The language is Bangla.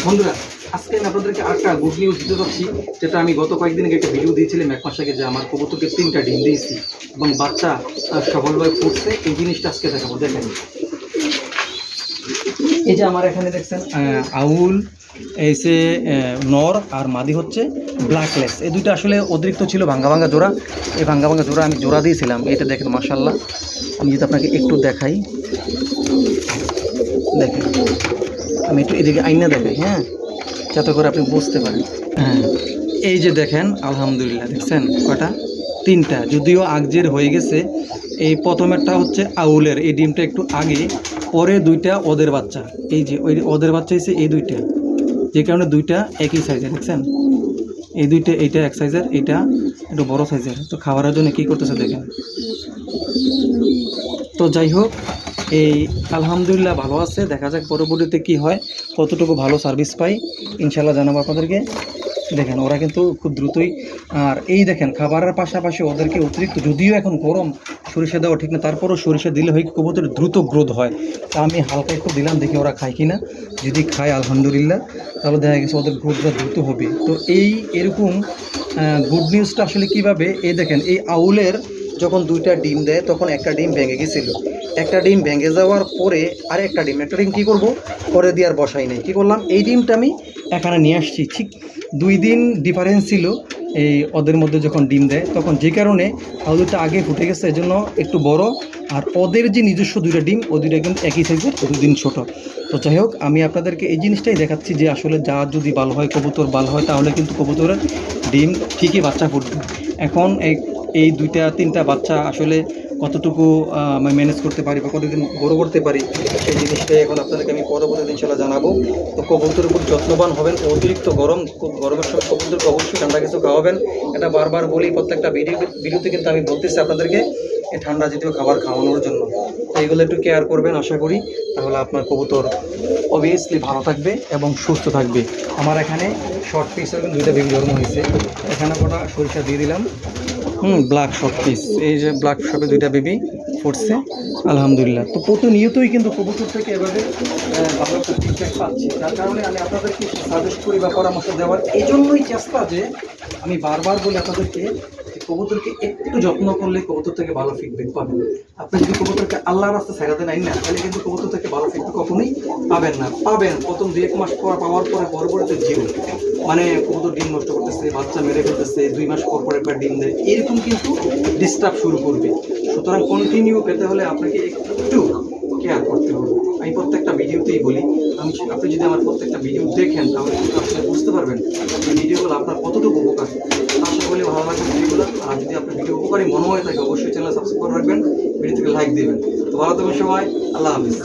বন্ধুরা, আজকে আমি আপনাদেরকে আরেকটা গুড নিউজ দিতে যাচ্ছি, যেটা আমি গত কয়েকদিন আগে একটা ভিডিও দিয়েছিলাম এক মাস আগে, যে আমার কবুতরকে 3টা ডিম দিয়েছি এবং বাচ্চা সফলভাবে ফুটছে। এই জিনিসটা আজকে দেখাবো। দেখেন, এই যে আমার এখানে দেখছেন আউল এসে নর আর মাদি হচ্ছে ব্ল্যাকলেস। এই দুইটা আসলে অতিরিক্ত ছিল, ভাঙ্গা ভাঙ্গা জোড়া। এই ভাঙ্গা ভাঙ্গা জোড়া আমি জোড়া দিয়েছিলাম। এটা দেখেন মাশাআল্লাহ, আমি যদি আপনাকে একটু দেখাই, দেখেন আমি একটু এদিকে আইনা দেখাই, হ্যাঁ, যাতে করে আপনি বুঝতে পারেন। হ্যাঁ, এই যে দেখেন আলহামদুলিল্লাহ, দেখছেন কয়টা? 3টা, যদিও আগজের হয়ে গেছে। এই প্রথমেরটা হচ্ছে আউলের, এই ডিমটা একটু আগে, পরে 2টা ওদের বাচ্চা। এই যে ওই ওদের বাচ্চা হয়েছে এই 2টা, যে কারণে 2টা একই সাইজের, দেখছেন এই 2টা, এইটা এক সাইজের, এইটা একটু বড় সাইজের। তো খাওয়ার জন্য কী করতেছে দেখেন। তো যাই হোক, এই আলহামদুলিল্লাহ ভালো আছে। দেখা যাক পরবর্তীতে কি হয়, কতটুকু ভালো সার্ভিস পাই, ইনশাল্লাহ জানাবো আপনাদেরকে। দেখেন ওরা কিন্তু খুব দ্রুতই, আর এই দেখেন খাবারের পাশাপাশি ওদেরকে অতিরিক্ত, যদিও এখন গরম সরিষা দেওয়া ঠিক না, তারপরও সরিষা দিলে হয় কবুতরের দ্রুত গ্রোথ হয়। তা আমি হালকা একটু দিলাম, দেখি ওরা খায় কি না। যদি খায় আলহামদুলিল্লাহ, তাহলে দেখা গেছে ওদের গ্রোথটা দ্রুত হবে। তো এরকম গুড নিউজটা আসলে কীভাবে, এই দেখেন এই আউলের যখন 2টা ডিম দেয় তখন একটা ডিম ভেঙে গেছিলো। একটা ডিম ভেঙে যাওয়ার পরে একটা ডিম কী করবো, পরে দিয়ে আর বসাই নাই। কী করলাম, এই ডিমটা আমি এখানে নিয়ে আসছি। ঠিক 2 দিন ডিফারেন্স ছিল এই ওদের মধ্যে যখন ডিম দেয় তখন, যে কারণে আউলটা আগে ফুটে গেছে, এজন্য একটু বড়। আর ওদের যে নিজস্ব 2টা ডিম, ও 2টা কিন্তু একই সাইজের, 2 দিন ছোটো। তো যাই হোক, আমি আপনাদেরকে এই জিনিসটাই দেখাচ্ছি যে আসলে যা যদি ভালো হয়, কবুতর ভালো হয়, তাহলে কিন্তু কবুতরের ডিম ঠিকই বাচ্চা ফুটবে। এখন এই 2টা 3টা বাচ্চা আসলে কতটুকু আমি ম্যানেজ করতে পারি বা কতদিন বড় করতে পারি, সেই জিনিসটাই এখন আপনাদেরকে আমি পরবর্তী ইনশাআল্লাহ জানাবো। তো কবুতরের উপর যত্নবান হবেন। অতিরিক্ত গরম, খুব গরমের সময় কবুতরকে অবশ্যই ঠান্ডা কিছু খাওয়াবেন। এটা বারবার বলি, প্রত্যেকটা ভিডিওতে কিন্তু আমি বলতেছি আপনাদেরকে এই ঠান্ডা জাতীয় খাবার খাওয়ানোর জন্য। তো এইগুলো একটু কেয়ার করবেন আশা করি, তাহলে আপনার কবুতর অবভিয়াসলি ভালো থাকবে এবং সুস্থ থাকবে। আমার এখানে শর্ট পিসের 2টা বেবি জন্ম হয়েছে, এখানে কটা সরিষা দিয়ে দিলাম। ব্ল্যাক শর্ট পিস, এই যে ব্ল্যাক শপে 2টা বেবি ফুটছে আলহামদুলিল্লাহ। তো প্রতিনিয়তই কিন্তু কবুতর থেকে এভাবে ভালো একটা ফিডব্যাক পাচ্ছি, যার কারণে আমি আপনাদেরকে সাজেস্ট করি বা পরামর্শ দেওয়ার এই জন্যই চেষ্টা, যে আমি বারবার বলি আপনাদেরকে যে কবুতরকে একটু যত্ন করলে কবুতর থেকে ভালো ফিডব্যাক পাবেন। আপনি যদি কবুতরকে আল্লাহর রাস্তা ছেড়ে দেন না, তাহলে কিন্তু কবুতর থেকে ভালো ফিডব্যাক কখনোই পাবেন না। পাবেন প্রথম 2-1 মাস পর, পাওয়ার পরে পরবর্তীতে জিরো, মানে কবুতর ডিম নষ্ট করতেছে, বাচ্চা মেরে ফেলতেছে, 2 মাস পর পর একবার ডিম দেয়, এরকম কিন্তু ডিস্টার্ব শুরু করবে। সুতরাং কন্টিনিউ পেতে হলে আপনাকে একটু কেয়ার করতে হবে। আমি প্রত্যেকটা ভিডিওতেই বলি, আপনি যদি আমার প্রত্যেকটা ভিডিও দেখেন, তাহলে কিন্তু আপনি বুঝতে পারবেন এই ভিডিওগুলো আপনার কতটুকু উপকার। আশা করি ভালো লাগবে ভিডিওগুলো। আর যদি আপনার ভিডিও উপকারী মনে হয়ে থাকে, অবশ্যই চ্যানেল সাবস্ক্রাইব করে রাখবেন, ভিডিওটিকে লাইক দেবেন। তো ভালো থাকবেন সবাই, আল্লাহ হাফিজ।